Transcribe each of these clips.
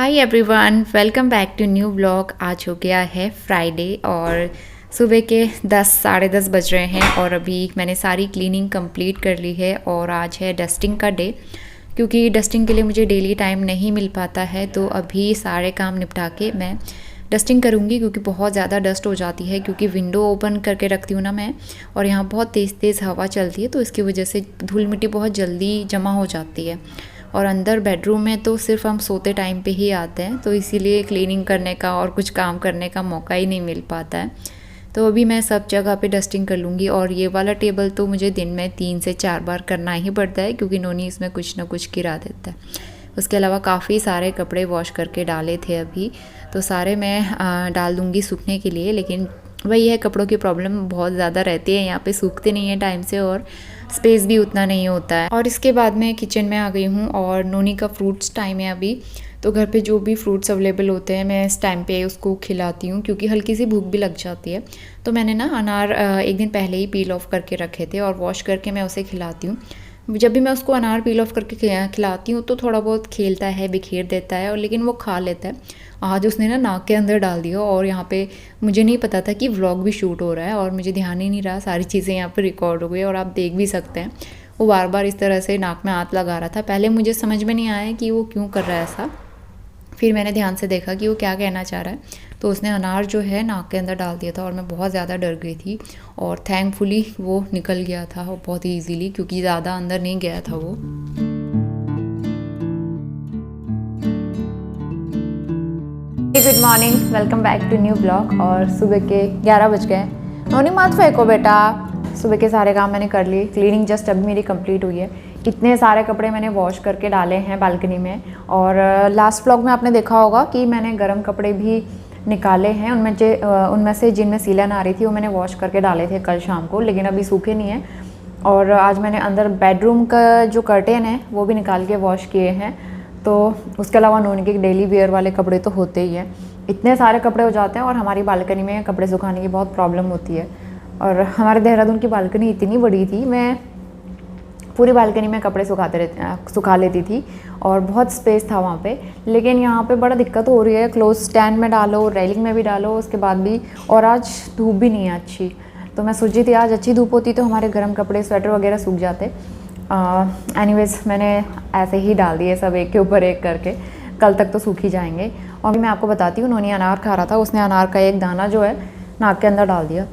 Hi everyone, welcome back to new blog. आज हो गया है फ्राइडे और सुबह के 10 साढ़े 10 बज रहे हैं और अभी मैंने सारी क्लीनिंग कंप्लीट कर ली है और आज है डस्टिंग का डे। क्योंकि डस्टिंग के लिए मुझे डेली टाइम नहीं मिल पाता है तो अभी सारे काम निपटा के मैं डस्टिंग करूँगी, क्योंकि बहुत ज़्यादा डस्ट हो जाती है। क्योंकि विंडो ओपन करके रखती हूँ ना मैं, और यहाँ बहुत तेज़ तेज़ हवा चलती है तो इसकी वजह से धूल मिट्टी बहुत जल्दी जमा हो जाती है। और अंदर बेडरूम में तो सिर्फ हम सोते टाइम पे ही आते हैं, तो इसीलिए क्लीनिंग करने का और कुछ काम करने का मौका ही नहीं मिल पाता है। तो अभी मैं सब जगह पे डस्टिंग कर लूँगी। और ये वाला टेबल तो मुझे दिन में 3 से 4 बार करना ही पड़ता है, क्योंकि नोनी इसमें कुछ ना कुछ गिरा देता है। उसके अलावा काफ़ी सारे कपड़े वॉश करके डाले थे अभी, तो सारे मैं डाल दूँगी सूखने के लिए। लेकिन वही है, कपड़ों की प्रॉब्लम बहुत ज़्यादा रहती है, यहाँ पे सूखते नहीं है टाइम से और स्पेस भी उतना नहीं होता है। और इसके बाद मैं किचन में आ गई हूँ और नोनी का फ्रूट्स टाइम है अभी, तो घर पे जो भी फ्रूट्स अवेलेबल होते हैं मैं इस टाइम पे उसको खिलाती हूँ, क्योंकि हल्की सी भूख भी लग जाती है। तो मैंने ना अनार एक दिन पहले ही पील ऑफ करके रखे थे और वॉश करके मैं उसे खिलाती हूँ। जब भी मैं उसको अनार पील ऑफ करके खिलाती हूँ तो थोड़ा बहुत खेलता है, बिखेर देता है, और लेकिन वो खा लेता है। आज उसने ना नाक के अंदर डाल दिया और यहाँ पे मुझे नहीं पता था कि व्लॉग भी शूट हो रहा है और मुझे ध्यान ही नहीं रहा, सारी चीज़ें यहाँ पे रिकॉर्ड हो गई और आप देख भी सकते हैं। वो बार बार इस तरह से नाक में हाथ लगा रहा था। पहले मुझे समझ में नहीं आया कि वो क्यों कर रहा है ऐसा, फिर मैंने ध्यान से देखा कि वो क्या कहना चाह रहा है। तो उसने अनार जो है नाक के अंदर डाल दिया था और मैं बहुत ज़्यादा डर गई थी। और थैंकफुली वो निकल गया था और बहुत ईजीली, क्योंकि ज़्यादा अंदर नहीं गया था वो। Good morning, welcome back to new blog. और सुबह के 11 बज गए। नोनी मत फेंको बेटा। सुबह के सारे काम मैंने कर लिए, क्लीनिंग जस्ट अभी मेरी कंप्लीट हुई है। इतने सारे कपड़े मैंने वॉश करके डाले हैं बालकनी में। और लास्ट व्लॉग में आपने देखा होगा कि मैंने गर्म कपड़े भी निकाले हैं, उनमें से जिनमें सीलन आ रही थी वो मैंने वॉश करके डाले थे कल शाम को, लेकिन अभी सूखे नहीं हैं। और आज मैंने अंदर बेडरूम का जो कर्टेन है वो भी निकाल के वॉश किए हैं। तो उसके अलावा नोनी के डेली वेयर वाले कपड़े तो होते ही हैं। इतने सारे कपड़े हो जाते हैं और हमारी बालकनी में कपड़े सुखाने की बहुत प्रॉब्लम होती है। और हमारे देहरादून की बालकनी इतनी बड़ी थी, मैं पूरी बालकनी में कपड़े सुखा लेती थी और बहुत स्पेस था वहाँ पे। लेकिन यहाँ पे बड़ा दिक्कत हो रही है, क्लोज स्टैंड में डालो, रेलिंग में भी डालो, उसके बाद भी। और आज धूप भी नहीं है अच्छी, तो मैं सोची थी आज अच्छी धूप होती तो हमारे गर्म कपड़े स्वेटर वगैरह सूख जाते। एनीवेज मैंने ऐसे ही डाल दिए सब एक के ऊपर एक करके, कल तक तो सूख ही जाएंगे। और मैं आपको बताती हूँ, नोनी अनार खा रहा था, उसने अनार का एक दाना जो है नाक के अंदर डाल दिया।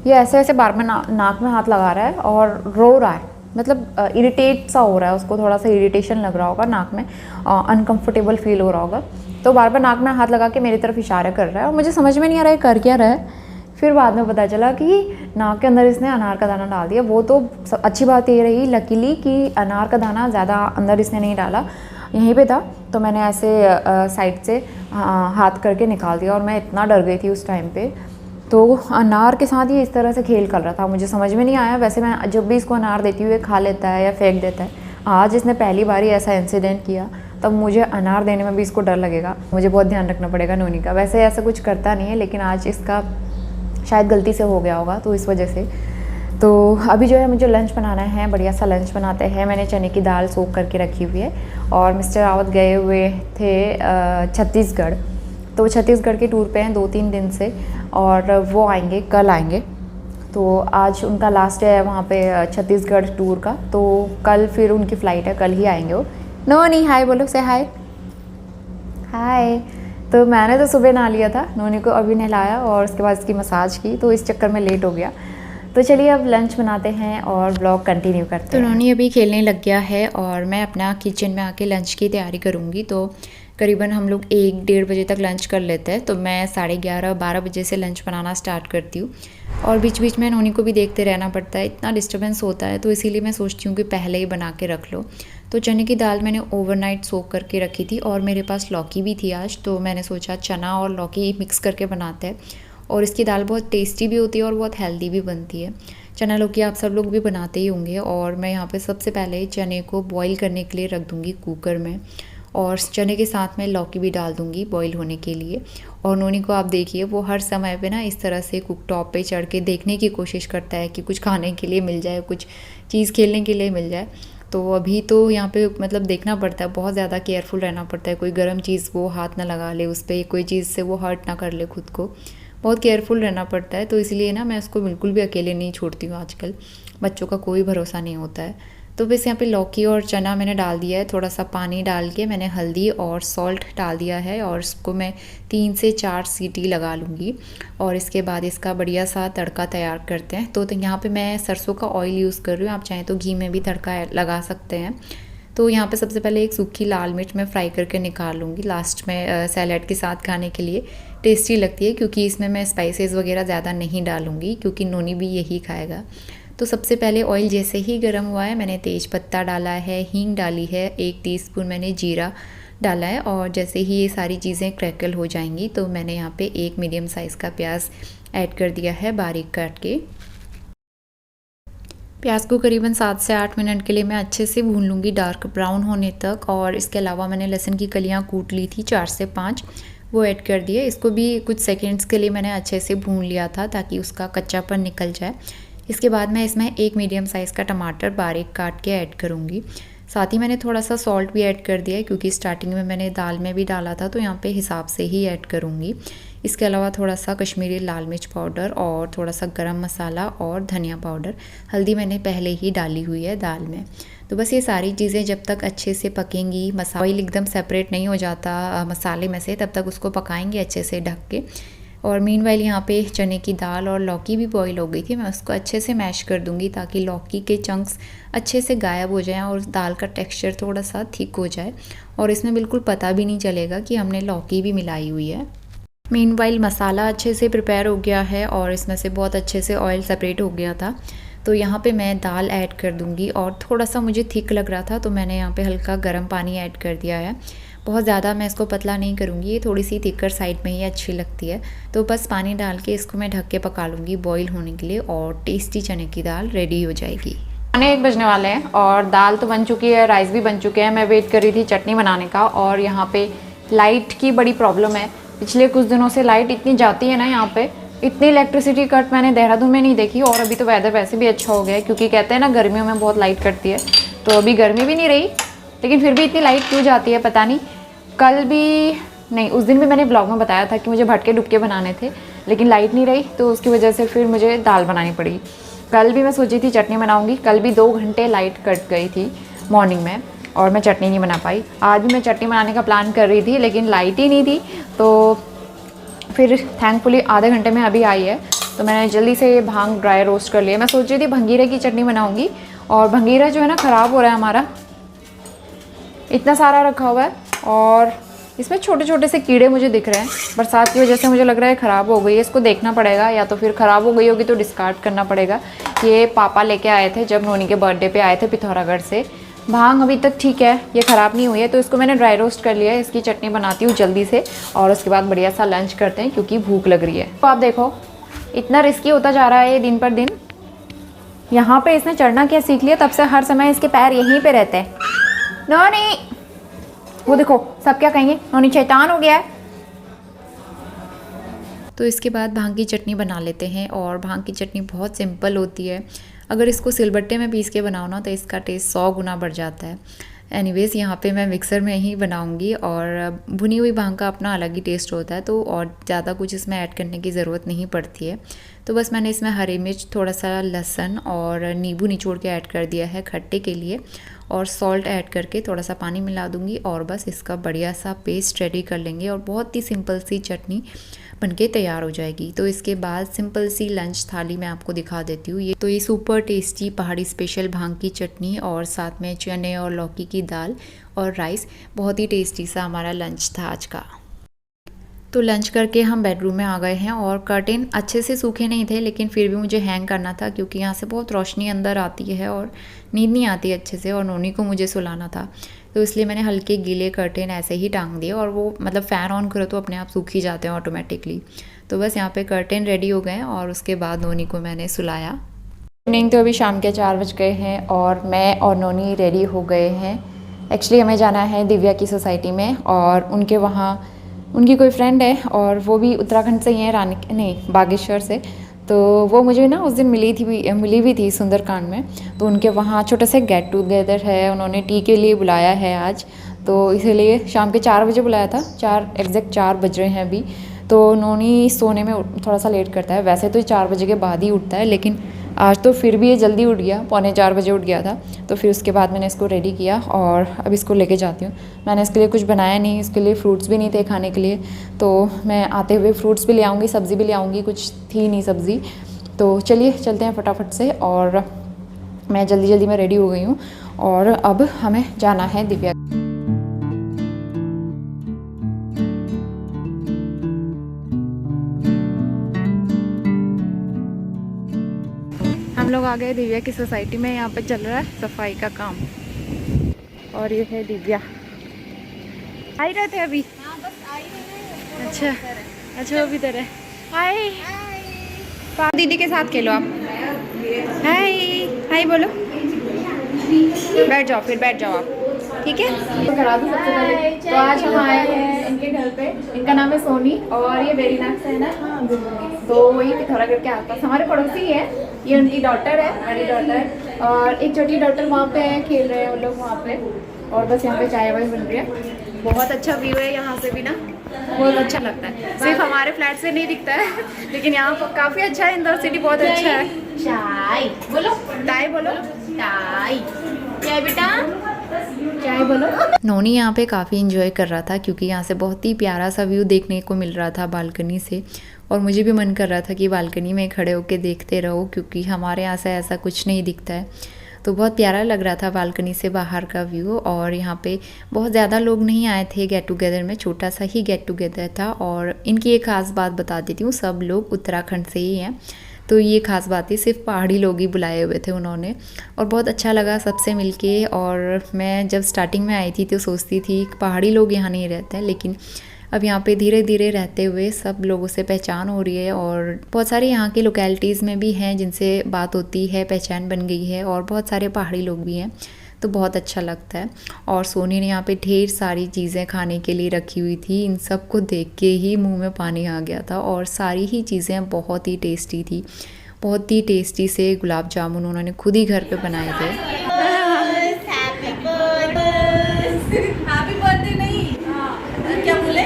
ये ऐसे ऐसे बार बार नाक में हाथ लगा रहा है और रो रहा है, मतलब इरिटेट सा हो रहा है उसको, थोड़ा सा इरिटेशन लग रहा होगा नाक में, अनकंफर्टेबल फील हो रहा होगा। तो बार बार नाक में हाथ लगा के मेरी तरफ इशारा कर रहा है और मुझे समझ में नहीं आ रहा है कर क्या रहा है। फिर बाद में पता चला कि नाक के अंदर इसने अनार का दाना डाल दिया। वो तो अच्छी बात ये रही लकीली कि अनार का दाना ज़्यादा अंदर इसने नहीं डाला, यहीं पे था, तो मैंने ऐसे साइड से हाथ करके निकाल दिया। और मैं इतना डर गई थी उस टाइम पे। तो अनार के साथ ही इस तरह से खेल कर रहा था, मुझे समझ में नहीं आया। वैसे मैं जब भी इसको अनार देती हूँ ये खा लेता है या फेंक देता है। आज इसने पहली बार ही ऐसा इंसिडेंट किया, तब मुझे अनार देने में भी इसको डर लगेगा। मुझे बहुत ध्यान रखना पड़ेगा नोनी का। वैसे ऐसा कुछ करता नहीं है, लेकिन आज इसका शायद गलती से हो गया होगा, तो इस वजह से। तो अभी जो है मुझे लंच बनाना है, बढ़िया सा लंच बनाते हैं। मैंने चने की दाल सोख करके रखी हुई है और मिस्टर रावत गए हुए थे छत्तीसगढ़, तो छत्तीसगढ़ के टूर पे हैं 2-3 दिन से, और वो आएंगे, कल आएंगे। तो आज उनका लास्ट डे है वहाँ पे छत्तीसगढ़ टूर का, तो कल फिर उनकी फ़्लाइट है, कल ही आएंगे वो। नोनी हाय बोलो, से हाय। हाय। तो मैंने तो सुबह नहा लिया था, नोनी को अभी नहलाया और उसके बाद इसकी मसाज की, तो इस चक्कर में लेट हो गया। तो चलिए अब लंच बनाते हैं और व्लॉग कंटिन्यू करते हैं। तो नोनी अभी खेलने लग गया है और मैं अपना किचन में आके लंच की तैयारी करूँगी। तो करीबन हम लोग 1-1:30 बजे तक लंच कर लेते हैं, तो मैं 11:30-12 बजे से लंच बनाना स्टार्ट करती हूँ। और बीच बीच में नोनी को भी देखते रहना पड़ता है, इतना डिस्टर्बेंस होता है, तो इसीलिए मैं सोचती हूँ कि पहले ही बना के रख लो। तो चने की दाल मैंने ओवरनाइट सोक करके रखी थी और मेरे पास लौकी भी थी आज, तो मैंने सोचा चना और लौकी मिक्स करके बनाते हैं। और इसकी दाल बहुत टेस्टी भी होती है और बहुत हेल्दी भी बनती है। चना लौकी आप सब लोग भी बनाते ही होंगे। और मैं यहाँ पे सबसे पहले चने को बॉईल करने के लिए रख दूँगी कुकर में, और चने के साथ में लौकी भी डाल दूँगी बॉईल होने के लिए। और नोनी को आप देखिए, वो हर समय पे ना इस तरह से कुक टॉप पे चढ़ के देखने की कोशिश करता है कि कुछ खाने के लिए मिल जाए, कुछ चीज़ खेलने के लिए मिल जाए। तो अभी तो यहाँ पे मतलब देखना पड़ता है, बहुत ज़्यादा केयरफुल रहना पड़ता है, कोई गर्म चीज़ वो हाथ ना लगा ले उस पर, कोई चीज़ से वो हर्ट ना कर ले खुद को, बहुत केयरफुल रहना पड़ता है। तो इसलिए ना मैं उसको बिल्कुल भी अकेले नहीं छोड़ती हूँ आजकल, बच्चों का कोई भरोसा नहीं होता है। तो बस यहाँ पे लौकी और चना मैंने डाल दिया है, थोड़ा सा पानी डाल के मैंने हल्दी और सॉल्ट डाल दिया है और इसको मैं 3 से 4 सीटी लगा लूँगी और इसके बाद इसका बढ़िया सा तड़का तैयार करते हैं। तो यहाँ पे मैं सरसों का ऑयल यूज़ कर रही हूँ, आप चाहें तो घी में भी तड़का लगा सकते हैं। तो यहाँ पे सबसे पहले एक सूखी लाल मिर्च मैं फ्राई करके निकाल लूँगी, लास्ट में सैलेड के साथ खाने के लिए टेस्टी लगती है, क्योंकि इसमें मैं स्पाइसेस वगैरह ज़्यादा नहीं डालूँगी क्योंकि नोनी भी यही खाएगा। तो सबसे पहले ऑयल जैसे ही गर्म हुआ है मैंने तेज पत्ता डाला है, हींग डाली है, 1 टीस्पून मैंने जीरा डाला है और जैसे ही ये सारी चीज़ें क्रैकल हो जाएंगी तो मैंने यहाँ पे एक मीडियम साइज़ का प्याज ऐड कर दिया है बारीक काट के। प्याज को करीबन 7 से 8 मिनट के लिए मैं अच्छे से भून लूँगी डार्क ब्राउन होने तक। और इसके अलावा मैंने लहसुन की कलियाँ कूट ली थी 4 से 5, वो ऐड कर दिए। इसको भी कुछ सेकेंड्स के लिए मैंने अच्छे से भून लिया था ताकि उसका कच्चापन निकल जाए। इसके बाद मैं इसमें एक मीडियम साइज़ का टमाटर बारीक काट के ऐड करूँगी। साथ ही मैंने थोड़ा सा सॉल्ट भी ऐड कर दिया है क्योंकि स्टार्टिंग में मैंने दाल में भी डाला था, तो यहाँ पे हिसाब से ही ऐड करूँगी। इसके अलावा थोड़ा सा कश्मीरी लाल मिर्च पाउडर और थोड़ा सा गरम मसाला और धनिया पाउडर, हल्दी मैंने पहले ही डाली हुई है दाल में। तो बस ये सारी चीज़ें जब तक अच्छे से पकेंगी, ऑयल एकदम सेपरेट नहीं हो जाता मसाले में से, तब तक उसको पकाएंगे अच्छे से ढक के। और मीनवाइल यहाँ पे चने की दाल और लौकी भी बॉईल हो गई थी, मैं उसको अच्छे से मैश कर दूंगी ताकि लौकी के चंक्स अच्छे से गायब हो जाएं और दाल का टेक्सचर थोड़ा सा थिक हो जाए और इसमें बिल्कुल पता भी नहीं चलेगा कि हमने लौकी भी मिलाई हुई है। मीनवाइल मसाला अच्छे से प्रिपेयर हो गया है और इसमें से बहुत अच्छे से ऑयल सेपरेट हो गया था। तो यहाँ पे मैं दाल ऐड कर दूँगी और थोड़ा सा मुझे थिक लग रहा था तो मैंने यहाँ पे हल्का गर्म पानी ऐड कर दिया है। बहुत ज़्यादा मैं इसको पतला नहीं करूँगी, ये थोड़ी सी थिकर साइड में ही अच्छी लगती है। तो बस पानी डाल के इसको मैं ढक के पका लूँगी बॉईल होने के लिए और टेस्टी चने की दाल रेडी हो जाएगी। खाने 1 बजने वाले हैं और दाल तो बन चुकी है, राइस भी बन चुके हैं। मैं वेट कर रही थी चटनी बनाने का और यहाँ पे लाइट की बड़ी प्रॉब्लम है। पिछले कुछ दिनों से लाइट इतनी जाती है ना, यहाँ पे इतनी इलेक्ट्रिसिटी कट मैंने देहरादून में नहीं देखी। और अभी तो वेदर वैसे भी अच्छा हो गया है क्योंकि कहते हैं ना गर्मियों में बहुत लाइट कटती है, तो अभी गर्मी भी नहीं रही लेकिन फिर भी इतनी लाइट क्यों जाती है पता नहीं। कल भी नहीं, उस दिन भी मैंने ब्लॉग में बताया था कि मुझे भटके डुबके बनाने थे लेकिन लाइट नहीं रही, तो उसकी वजह से फिर मुझे दाल बनानी पड़ी। कल भी मैं सोची थी चटनी बनाऊंगी, कल भी 2 घंटे लाइट कट गई थी मॉर्निंग में और मैं चटनी नहीं बना पाई। आज भी मैं चटनी बनाने का प्लान कर रही थी लेकिन लाइट ही नहीं थी, तो फिर थैंकफुली आधे घंटे में अभी आई है। तो मैंने जल्दी से ये भांग ड्राई रोस्ट कर लिया। मैं सोच रही थी भंगीरे की चटनी बनाऊंगी और भंगीरा जो है ना ख़राब हो रहा है हमारा, इतना सारा रखा हुआ है और इसमें छोटे छोटे से कीड़े मुझे दिख रहे हैं। बरसात की वजह से मुझे लग रहा है ख़राब हो गई है, इसको देखना पड़ेगा, या तो फिर ख़राब हो गई होगी तो डिस्कार्ड करना पड़ेगा। ये पापा लेके आए थे जब नोनी के बर्थडे पे आए थे पिथौरागढ़ से। भांग अभी तक ठीक है, ये ख़राब नहीं हुई है, तो इसको मैंने ड्राई रोस्ट कर लिया है। इसकी चटनी बनाती हूँ जल्दी से और उसके बाद बढ़िया सा लंच करते हैं क्योंकि भूख लग रही है। तो आप देखो इतना रिस्की होता जा रहा है ये दिन पर दिन। यहाँ पे इसने चढ़ना क्या सीख लिया, तब से हर समय इसके पैर यहीं पे रहते हैं। नोनी, वो देखो सब क्या कहेंगे, नोनी शैतान हो गया है। तो इसके बाद भांग की चटनी बना लेते हैं और भांग की चटनी बहुत सिंपल होती है। अगर इसको सिलबट्टे में पीस के बनाओ ना तो इसका टेस्ट 100 गुना बढ़ जाता है। एनीवेज़ यहाँ पे मैं मिक्सर में ही बनाऊँगी और भुनी हुई भांग का अपना अलग ही टेस्ट होता है, तो और ज़्यादा कुछ इसमें ऐड करने की ज़रूरत नहीं पड़ती है। तो बस मैंने इसमें हरी मिर्च, थोड़ा सा लहसुन और नींबू निचोड़ के ऐड कर दिया है खट्टे के लिए और सॉल्ट ऐड करके थोड़ा सा पानी मिला दूँगी और बस इसका बढ़िया सा पेस्ट रेडी कर लेंगे और बहुत ही सिंपल सी चटनी बनके तैयार हो जाएगी। तो इसके बाद सिंपल सी लंच थाली मैं आपको दिखा देती हूँ। ये सुपर टेस्टी पहाड़ी स्पेशल भांग की चटनी और साथ में चने और लौकी की दाल और राइस, बहुत ही टेस्टी सा हमारा लंच था आज का। तो लंच करके हम बेडरूम में आ गए हैं और कर्टेन अच्छे से सूखे नहीं थे लेकिन फिर भी मुझे हैंग करना था क्योंकि यहाँ से बहुत रोशनी अंदर आती है और नींद नहीं आती अच्छे से और नोनी को मुझे सुलाना था, तो इसलिए मैंने हल्के गीले कर्टेन ऐसे ही टांग दिए और वो मतलब फ़ैन ऑन करो तो अपने आप सूख ही जाते हैं ऑटोमेटिकली। तो बस यहाँ पे कर्टेन रेडी हो गए और उसके बाद नोनी को मैंने सुलाया। इवनिंग तो अभी शाम के 4 बज गए हैं और मैं और नोनी रेडी हो गए हैं। एक्चुअली हमें जाना है दिव्या की सोसाइटी में और उनके वहाँ उनकी कोई फ्रेंड है और वो भी उत्तराखंड से ही है, बागेश्वर से। तो वो मुझे ना उस दिन मिली भी थी सुंदरकांड में। तो उनके वहाँ छोटा सा गेट टुगेदर है, उन्होंने टी के लिए बुलाया है आज, तो इसीलिए शाम के 4 बजे बुलाया था। 4 एग्जैक्ट 4 बज रहे हैं अभी। तो नोनी सोने में थोड़ा सा लेट करता है, वैसे तो 4 बजे के बाद ही उठता है, लेकिन आज तो फिर भी ये जल्दी उठ गया, 3:45 बजे उठ गया था। तो फिर उसके बाद मैंने इसको रेडी किया और अब इसको लेके जाती हूँ। मैंने इसके लिए कुछ बनाया नहीं, इसके लिए फ्रूट्स भी नहीं थे खाने के लिए, तो मैं आते हुए फ्रूट्स भी ले आऊँगी, सब्ज़ी भी ले आऊँगी, कुछ थी नहीं सब्ज़ी। तो चलिए चलते हैं फटाफट से। और मैं जल्दी में रेडी हो गई हूँ और अब हमें जाना है दिव्या। हम लोग आ गए दिव्या की सोसाइटी में। यहाँ पे चल रहा है सफाई का काम और ये है दिव्या। आ ही रहे थे अभी? हाँ, बस आ ही रहे हैं। अच्छा वो भी इधर है। हाय दीदी के साथ खेलो आप। हाय हाय बोलो। बैठ जाओ, फिर बैठ जाओ आप, ठीक है? तो करा दो सबसे पहले। तो आज हम आए हैं इनके घर पे। इनका नाम है सोनी और ये वेरी नाइस है ना, तो वही पिथौरागढ़ करके आसपास हमारे पड़ोसी है। ये उनकी डॉटर है, बड़ी डॉटर, और एक छोटी डॉटर वहाँ पे है, खेल रहे हैं वो लोग वहाँ पे। और बस यहाँ पे चाय वाय बन रही है। बहुत अच्छा व्यू है यहाँ से भी ना, बहुत अच्छा लगता है। सिर्फ हमारे फ्लैट से नहीं दिखता है, लेकिन यहाँ पर काफ़ी अच्छा है। इंदौर सिटी बहुत अच्छा है। चाय बोलो, चाय बोलो, चाय क्या बेटा, चाय बोलो। नोनी यहाँ पे काफ़ी इंजॉय कर रहा था क्योंकि यहाँ से बहुत ही प्यारा सा व्यू देखने को मिल रहा था बालकनी से। और मुझे भी मन कर रहा था कि बालकनी में खड़े होकर देखते रहो, क्योंकि हमारे यहाँ से ऐसा कुछ नहीं दिखता है। तो बहुत प्यारा लग रहा था बालकनी से बाहर का व्यू। और यहाँ पे बहुत ज़्यादा लोग नहीं आए थे गेट टुगेदर में, छोटा सा ही गेट टुगेदर था। और इनकी एक ख़ास बात बता देती हूँ, सब लोग उत्तराखंड से ही हैं, तो ये ख़ास बात थी, सिर्फ पहाड़ी लोग ही बुलाए हुए थे उन्होंने। और बहुत अच्छा लगा सबसे मिलके। और मैं जब स्टार्टिंग में आई थी तो सोचती थी पहाड़ी लोग यहाँ नहीं रहते हैं, लेकिन अब यहाँ पे धीरे धीरे रहते हुए सब लोगों से पहचान हो रही है। और बहुत सारे यहाँ की लोकेलिटीज़ में भी हैं जिनसे बात होती है, पहचान बन गई है, और बहुत सारे पहाड़ी लोग भी हैं, तो बहुत अच्छा लगता है। और सोनी ने यहाँ पे ढेर सारी चीज़ें खाने के लिए रखी हुई थी। इन सब को देख के ही मुंह में पानी आ गया था। और सारी ही चीज़ें बहुत ही टेस्टी थी। बहुत ही टेस्टी से गुलाब जामुन उन्होंने खुद ही घर पे बनाए थे। हैप्पी बर्थडे नहीं, क्या बोले,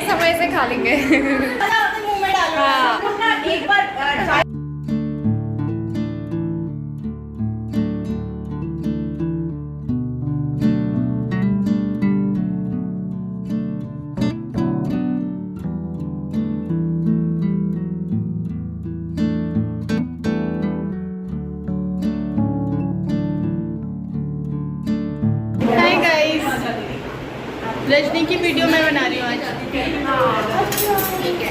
समय से खा लेंगे। एक बार रजनी की वीडियो मैं बना रही हूँ आज। ठीक है,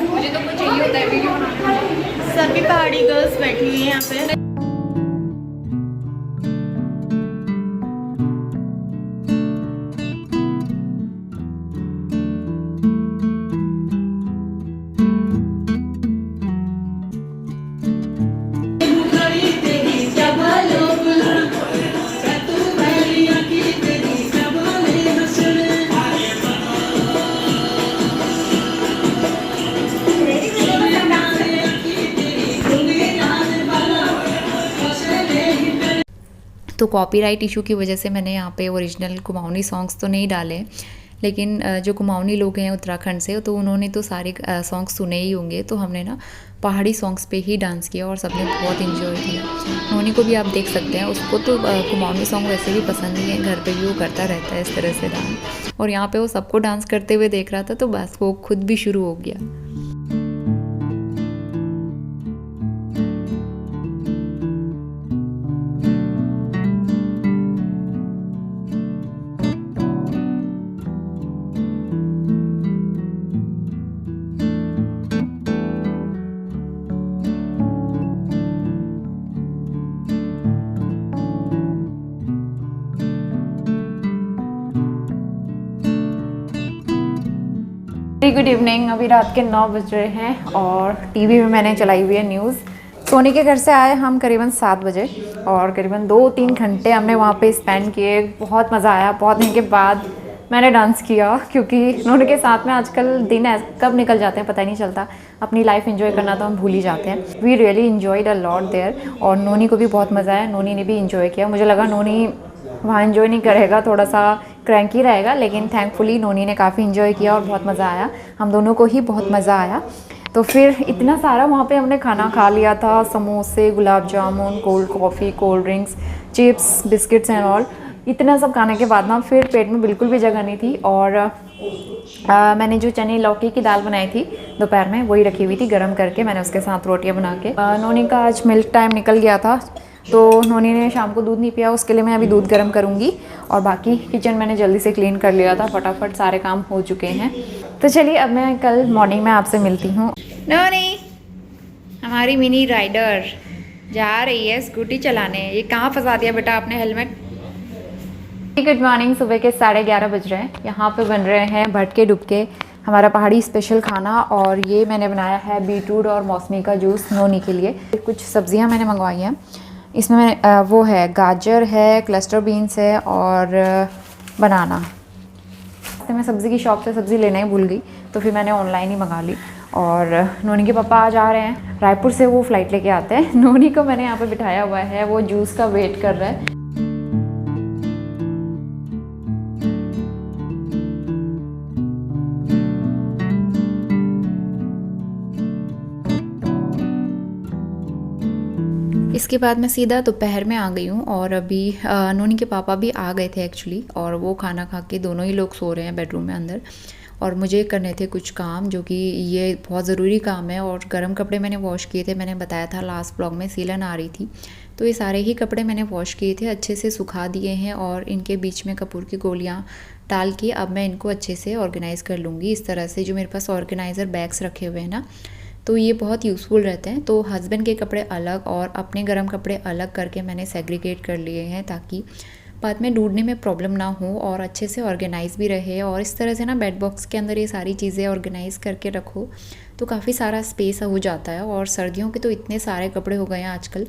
मुझे तो कुछ चाहिए होता है वीडियो बनाने। सभी पहाड़ी गर्ल्स बैठी हुई हैं यहाँ पे। तो कॉपीराइट इशू की वजह से मैंने यहाँ पे ओरिजिनल कुमाऊनी सॉन्ग्स तो नहीं डाले, लेकिन जो कुमाऊनी लोग हैं उत्तराखंड से, तो उन्होंने तो सारे सॉन्ग्स सुने ही होंगे। तो हमने ना पहाड़ी सॉन्ग्स पे ही डांस किया और सबने बहुत इन्जॉय किया। नोनी को भी आप देख सकते हैं, उसको तो कुमाऊनी सॉन्ग वैसे भी पसंद ही है, घर पे भी वो करता रहता है इस तरह से डांस। और यहाँ पे वो सबको डांस करते हुए देख रहा था, तो बस वो खुद भी शुरू हो गया। गुड इवनिंग, अभी रात के 9 बज रहे हैं और टीवी में मैंने चलाई हुई है न्यूज़। सोनी के घर से आए हम करीबन 7 बजे और करीबन 2-3 घंटे हमने वहाँ पे स्पेंड किए। बहुत मज़ा आया। बहुत दिन के बाद मैंने डांस किया क्योंकि नोनी के साथ में आजकल दिन कब निकल जाते हैं पता ही नहीं चलता। अपनी लाइफ एंजॉय करना तो हम भूल ही जाते हैं। We really enjoyed a lot there और नोनी को भी बहुत मज़ा आया। नोनी ने भी इन्जॉय किया। मुझे लगा नोनी वहाँ इन्जॉय नहीं करेगा, थोड़ा सा क्रैंकी रहेगा, लेकिन थैंकफुली नोनी ने काफ़ी इन्जॉय किया और बहुत मज़ा आया। हम दोनों को ही बहुत मज़ा आया। तो फिर इतना सारा वहाँ पे हमने खाना खा लिया था, समोसे, gulab jamun, cold coffee, cold drinks, chips, biscuits and all. इतना सब खाने के बाद ना फिर पेट में बिल्कुल भी जगह नहीं थी और मैंने जो चने लौकी की दाल बनाई थी दोपहर में वही रखी हुई थी गरम करके। मैंने उसके साथ रोटियां बना के नोनी का आज मिल्क टाइम निकल गया था तो नोनी ने शाम को दूध नहीं पिया, उसके लिए मैं अभी दूध गर्म करूँगी। और बाकी किचन मैंने जल्दी से क्लीन कर लिया था, फटाफट सारे काम हो चुके हैं। तो चलिए अब मैं कल मॉर्निंग में आपसे मिलती हूँ। नोनी हमारी मिनी राइडर जा रही है स्कूटी चलाने। ये कहाँ फंसा दिया बेटा आपने हेलमेट? Good morning. सुबह के 11:30 बज रहे हैं। यहाँ पे बन रहे हैं भटके डुबके, हमारा पहाड़ी स्पेशल खाना। और ये मैंने बनाया है बीटरूट और मौसमी का जूस नोनी के लिए। कुछ सब्जियाँ मैंने मंगवाई हैं। इसमें वो है गाजर है, क्लस्टर बीन्स है और बनाना। तो मैं सब्ज़ी की शॉप से सब्ज़ी लेना ही भूल गई तो फिर मैंने ऑनलाइन ही मंगा ली। और नोनी के पापा आज आ रहे हैं रायपुर से, वो फ़्लाइट लेके आते हैं। नोनी को मैंने यहाँ पे बिठाया हुआ है, वो जूस का वेट कर रहा है। इसके बाद मैं सीधा दोपहर में आ गई हूँ और अभी नोनी के पापा भी आ गए थे एक्चुअली, और वो खाना खा के दोनों ही लोग सो रहे हैं बेडरूम में अंदर। और मुझे करने थे कुछ काम जो कि ये बहुत ज़रूरी काम है। और गर्म कपड़े मैंने वॉश किए थे, मैंने बताया था लास्ट ब्लॉग में सीलन आ रही थी तो ये सारे ही कपड़े मैंने वॉश किए थे, अच्छे से सुखा दिए हैं और इनके बीच में कपूर की गोलियाँ डाल के अब मैं इनको अच्छे से ऑर्गेनाइज़ कर लूँगी। इस तरह से जो मेरे पास ऑर्गेनाइज़र बैग्स रखे हुए हैं ना, तो ये बहुत यूज़फुल रहते हैं। तो हस्बैंड के कपड़े अलग और अपने गर्म कपड़े अलग करके मैंने सेग्रीगेट कर लिए हैं ताकि बाद में ढूंढने में प्रॉब्लम ना हो और अच्छे से ऑर्गेनाइज़ भी रहे। और इस तरह से ना बेड बॉक्स के अंदर ये सारी चीज़ें ऑर्गेनाइज़ करके रखो तो काफ़ी सारा स्पेस हो जाता है। और सर्दियों के तो इतने सारे कपड़े हो गए हैं आजकल,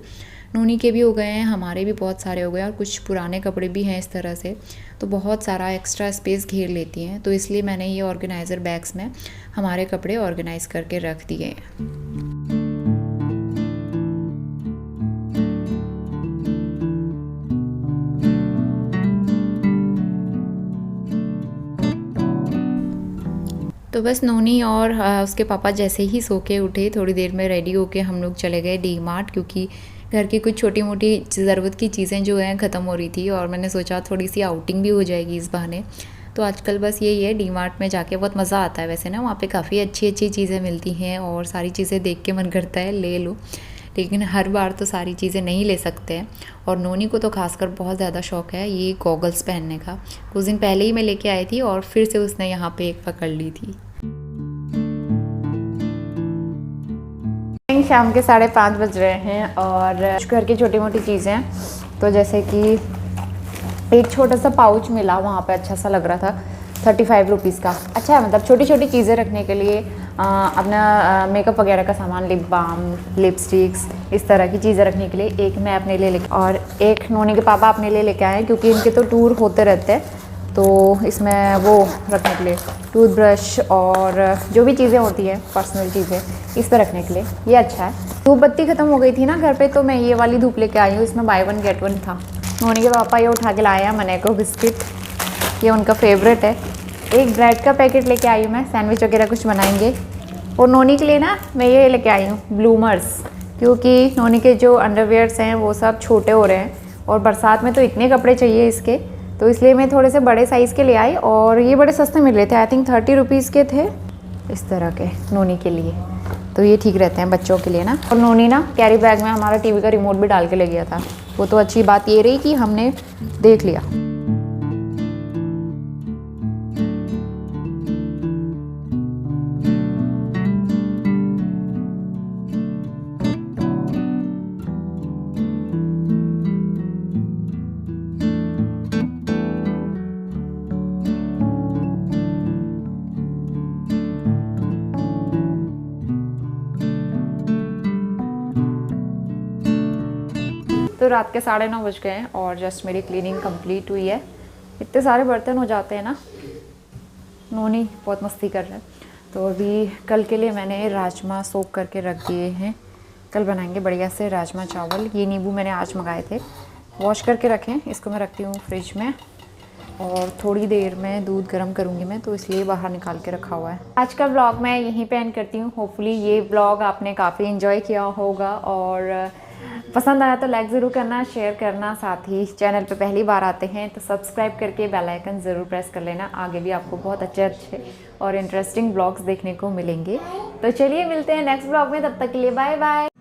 नोनी के भी हो गए हैं, हमारे भी बहुत सारे हो गए और कुछ पुराने कपड़े भी हैं इस तरह से, तो बहुत सारा एक्स्ट्रा स्पेस घेर लेती हैं। तो इसलिए मैंने ये ऑर्गेनाइज़र बैग्स में हमारे कपड़े ऑर्गेनाइज़ करके रख दिए हैं। तो बस नोनी और उसके पापा जैसे ही सो के उठे, थोड़ी देर में रेडी होके हम लोग चले गए डी मार्ट, क्योंकि घर की कुछ छोटी मोटी ज़रूरत की चीज़ें जो हैं ख़त्म हो रही थी और मैंने सोचा थोड़ी सी आउटिंग भी हो जाएगी इस बहाने। तो आजकल बस यही है, डी मार्ट में जाके बहुत मज़ा आता है। वैसे ना वहाँ पे काफ़ी अच्छी अच्छी चीज़ें मिलती हैं और सारी चीज़ें देख के मन करता है ले लो, लेकिन हर बार तो सारी चीज़ें नहीं ले सकते हैं। और नोनी को तो खासकर बहुत ज़्यादा शौक़ है ये गॉगल्स पहनने का। कुछ दिन पहले ही मैं लेके आई थी और फिर से उसने यहाँ पे एक पकड़ ली थी। शाम के 5:30 बज रहे हैं और घर की छोटी मोटी चीज़ें, तो जैसे कि एक छोटा सा पाउच मिला वहाँ पे, अच्छा सा लग रहा था, 35 रुपीज़ का। अच्छा है, मतलब छोटी छोटी चीज़ें रखने के लिए, अपना मेकअप वगैरह का सामान, लिप बाम, लिपस्टिक्स, इस तरह की चीज़ें रखने के लिए। एक मैं अपने लिए लेके और एक नोनी के पापा अपने लिए लेके आए हैं, क्योंकि इनके तो टूर होते रहते हैं। तो इसमें वो रखने के लिए टूथब्रश और जो भी चीज़ें होती हैं पर्सनल चीज़ें, इस पर रखने के लिए ये अच्छा है। धूप बत्ती ख़त्म हो गई थी ना घर पे, तो मैं ये वाली धूप लेके आई हूँ, इसमें बाय 1 गेट 1 था। नोनी के पापा ये उठा के लाए हैं मनेको बिस्किट, ये उनका फेवरेट है। एक ब्रेड का पैकेट लेके आई हूँ मैं, सैंडविच वगैरह कुछ बनाएंगे। और नोनी के लिए ना मैं ये लेके आई हूँ ब्लूमर्स, क्योंकि नोनी के जो अंडरवियर्स हैं वो सब छोटे हो रहे हैं और बरसात में तो इतने कपड़े चाहिए इसके, तो इसलिए मैं थोड़े से बड़े साइज़ के ले आई। और ये बड़े सस्ते मिल रहे थे, आई थिंक 30 रुपीज़ के थे इस तरह के नोनी के लिए। तो ये ठीक रहते हैं बच्चों के लिए ना। और नोनी ना कैरी बैग में हमारा टीवी का रिमोट भी डाल के ले गया था। वो तो अच्छी बात ये रही कि हमने देख लिया। तो रात के 9:30 बज गए हैं और जस्ट मेरी क्लीनिंग कंप्लीट हुई है। इतने सारे बर्तन हो जाते हैं ना, नोनी बहुत मस्ती कर रहे हैं। तो अभी कल के लिए मैंने राजमा सोक करके रख दिए हैं, कल बनाएंगे बढ़िया से राजमा चावल। ये नींबू मैंने आज मंगाए थे, वॉश करके रखें। इसको मैं रखती हूँ फ्रिज में और थोड़ी देर में दूध गर्म करूँगी मैं, तो इसलिए बाहर निकाल के रखा हुआ है। आज का व्लॉग मैं यहीं पे एंड करती हूँ। होपफुली ये व्लॉग आपने काफ़ी इन्जॉय किया होगा और पसंद आया तो लाइक ज़रूर करना, शेयर करना। साथ ही चैनल पे पहली बार आते हैं तो सब्सक्राइब करके बेल आइकन ज़रूर प्रेस कर लेना। आगे भी आपको बहुत अच्छे अच्छे और इंटरेस्टिंग व्लॉग्स देखने को मिलेंगे। तो चलिए मिलते हैं नेक्स्ट व्लॉग में, तब तक के लिए बाय बाय।